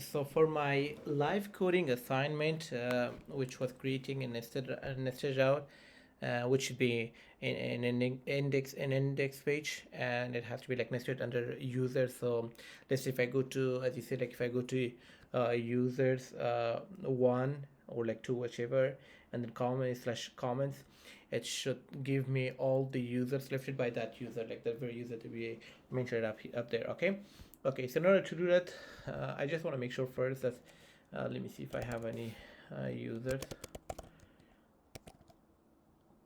So for my live coding assignment, which was creating a nested route, which should be in an index page, and it has to be like nested under users. So let's say if I go to, as you said, like if I go to users one or like two, whichever, and then comments, it should give me all the users lifted by that user, like the very user that we mentioned up there. Okay. Okay, so in order to do that, I just want to make sure first that, let me see if I have any users,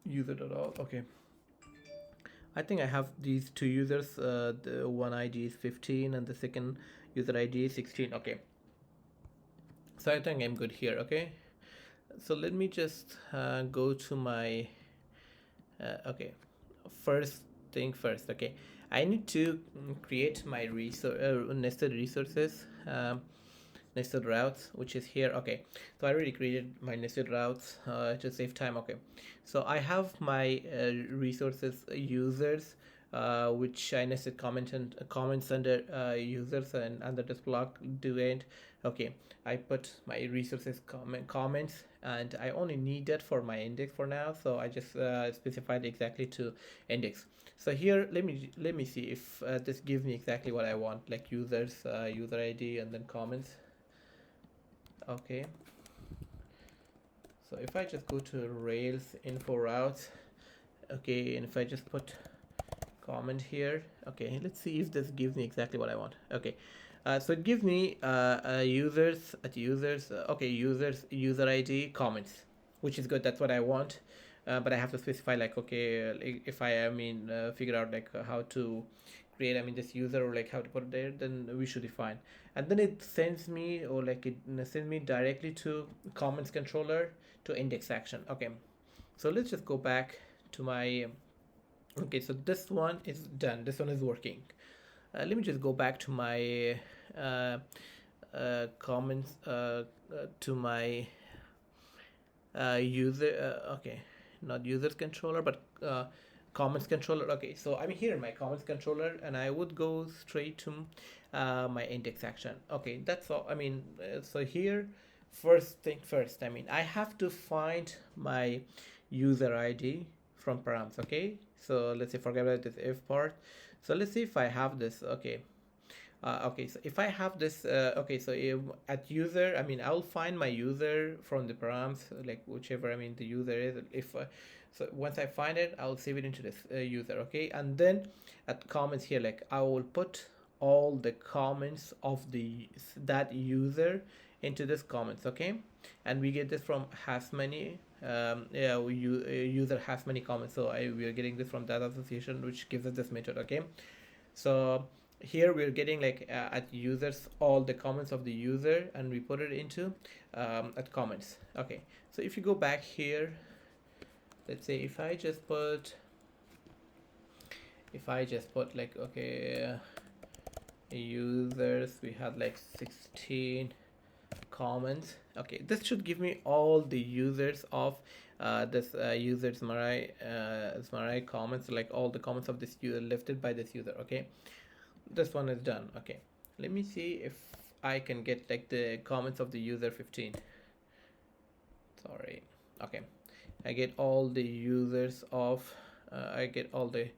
user.all. Okay, I think I have these two users. The one ID is 15 and the second user ID is 16. Okay, so I think I'm good here. Okay, so let me just go to my, okay, first thing first. Okay, I need to create my nested resources. Nested routes, which is here. Okay, so I already created my nested routes to save time. Okay, so I have my resources users, which I nested comments under users and under this block do end. Okay, I put my resources comments, and I only need that for my index for now, so I just specified exactly to index. So here, let me see if this gives me exactly what I want, like users, user ID, and then comments. Okay, so if I just go to Rails info routes, okay, and if I just put comment here, okay, let's see if this gives me exactly what I want. Okay, so it gives me okay, users, user ID, comments, which is good. That's what I want. But I have to specify, like, okay, if figure out like how to create, this user, or like how to put it there, then we should be fine. And then it sends me, or like it sends me directly to comments controller to index action. Okay, so let's just go back to my, okay, so this one is done, this one is working. Let me just go back to my comments, to my user, okay, not users controller, but comments controller. Okay, so I'm here in my comments controller, and I would go straight to my index action. Okay, that's all. So here, first thing first, I have to find my user ID from params. Okay, so let's say, forget about this if part. So let's see if I have this. Okay, okay, so if I have this, okay, so if, at user, I'll find my user from the params, like whichever, the user is. If so once I find it, I'll save it into this user. Okay, and then at comments here, like I will put all the comments of that user into this comments. Okay, and we get this from has many, yeah, user has many comments, so we are getting this from data association, which gives us this method. Okay, so here we're getting, like, at users, all the comments of the user, and we put it into at comments. Okay, so if you go back here, let's say if I just put like, okay, users, we had like 16 comments. Okay, this should give me all the users of this user Zmarai comments, like all the comments of this user lifted by this user. Okay, this one is done. Okay, let me see if I can get like the comments of the user 15. Sorry. Okay, I get all the users of I get all the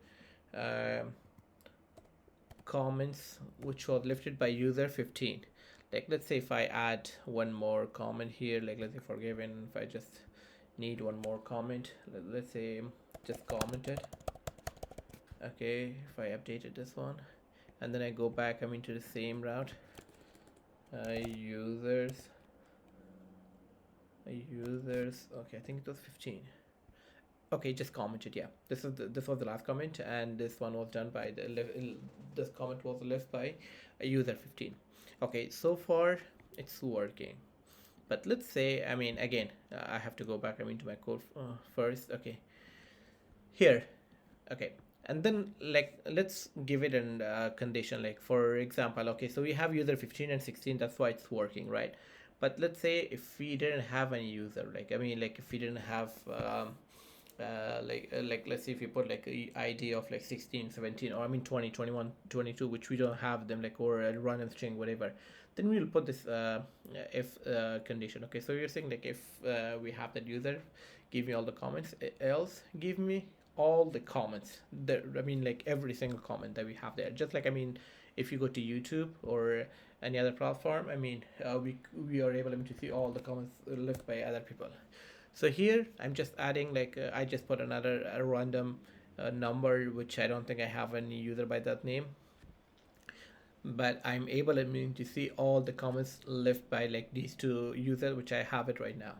comments which was lifted by user 15. Like, let's say if I add one more comment here, like let's say forgiven, if I just need one more comment, let's say just commented. Okay, if I updated this one, and then I go back, to the same route, users, okay, I think it was 15. Okay, just commented. Yeah, this was the last comment, and this one was done by this comment was left by a user 15. Okay, so far it's working, but let's say, again, I have to go back, to my code first. Okay, here. Okay, and then, like, let's give it a condition, like, for example. Okay, so we have user 15 and 16, that's why it's working, right? But let's say if we didn't have any user, like, if we didn't have like let's say if you put like a ID of like 16, 17, or I mean 20, 21, 22, which we don't have them, like, or a random string, whatever, then we'll put this if condition. Okay, so you're saying like if we have that user, give me all the comments, else give me all the comments that, I mean, like every single comment that we have there. Just like, I mean, if you go to YouTube or any other platform, I mean, we are able to see all the comments left by other people. So here I'm just adding like I just put another a random number, which I don't think I have any user by that name, but I'm able, I mean, to see all the comments left by like these two users, which I have it right now.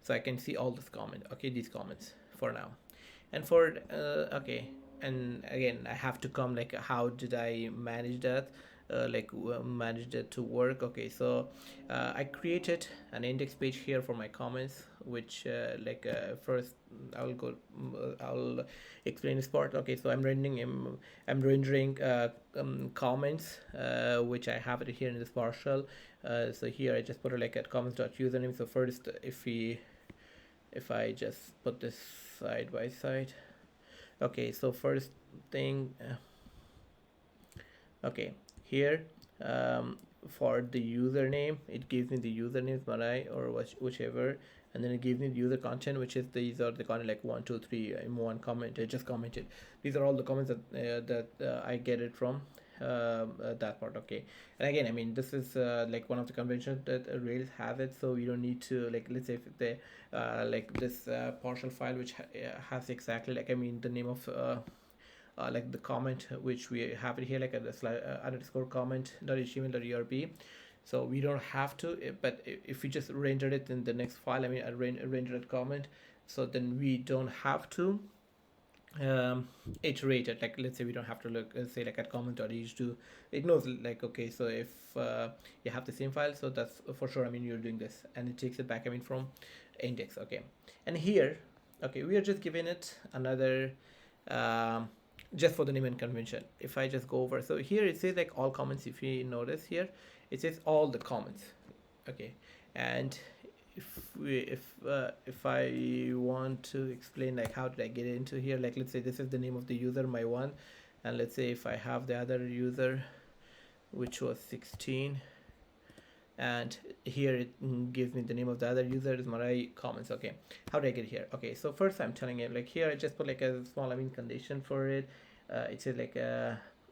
So I can see all this comment, okay, these comments for now. And for okay, and again I have to come like how did I manage that, manage it to work. Okay, so I created an index page here for my comments, which first I'll explain this part. Okay, so I'm rendering comments, which I have it here in this partial. So here I just put it like at comments.username. So first, if I just put this side by side. Okay, so first thing, okay, here for the username, it gives me the username Marai or whichever, and then it gives me the user content, which is these are the content like 1, 2, 3 in one comment. I just commented. These are all the comments that I get it from that part. Okay, and again, I mean, this is like one of the conventions that Rails have it, so you don't need to, like, let's say if they like this partial file which has exactly, like, I mean, the name of like the comment which we have it here, like a underscore comment.html.erb. So we don't have to, but if we just render it in the next file, I mean, I render it comment, so then we don't have to iterate it. Like, let's say we don't have to look, say like at comment.h2, it knows like, okay, so if you have the same file, so that's for sure, I mean, you're doing this, and it takes it back, I mean, from index. Okay, and here, okay, we are just giving it another just for the name and convention. If I just go over, so here it says like all comments. If you notice here, it says all the comments. Okay, and if I want to explain like how did I get into here, like let's say this is the name of the user, my one, and let's say if I have the other user, which was 16, and here it gives me the name of the other user is Marai comments. Okay, how do I get here? Okay, so first I'm telling it like here I just put like a small, I mean, condition for it. It says like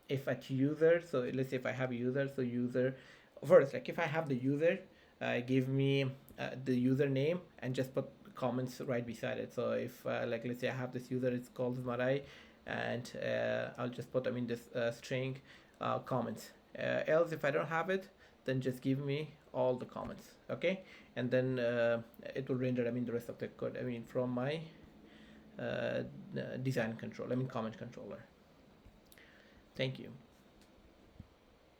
if at user, so let's say if I have a user, so user first, like if I have the user, give me the username and just put comments right beside it. So if like let's say I have this user, it's called Marai, and I'll just put, I mean, this string comments. Else if I don't have it, then just give me all the comments. Okay, and then it will render, I mean, the rest of the code, I mean, from my design control, I mean, comment controller. Thank you.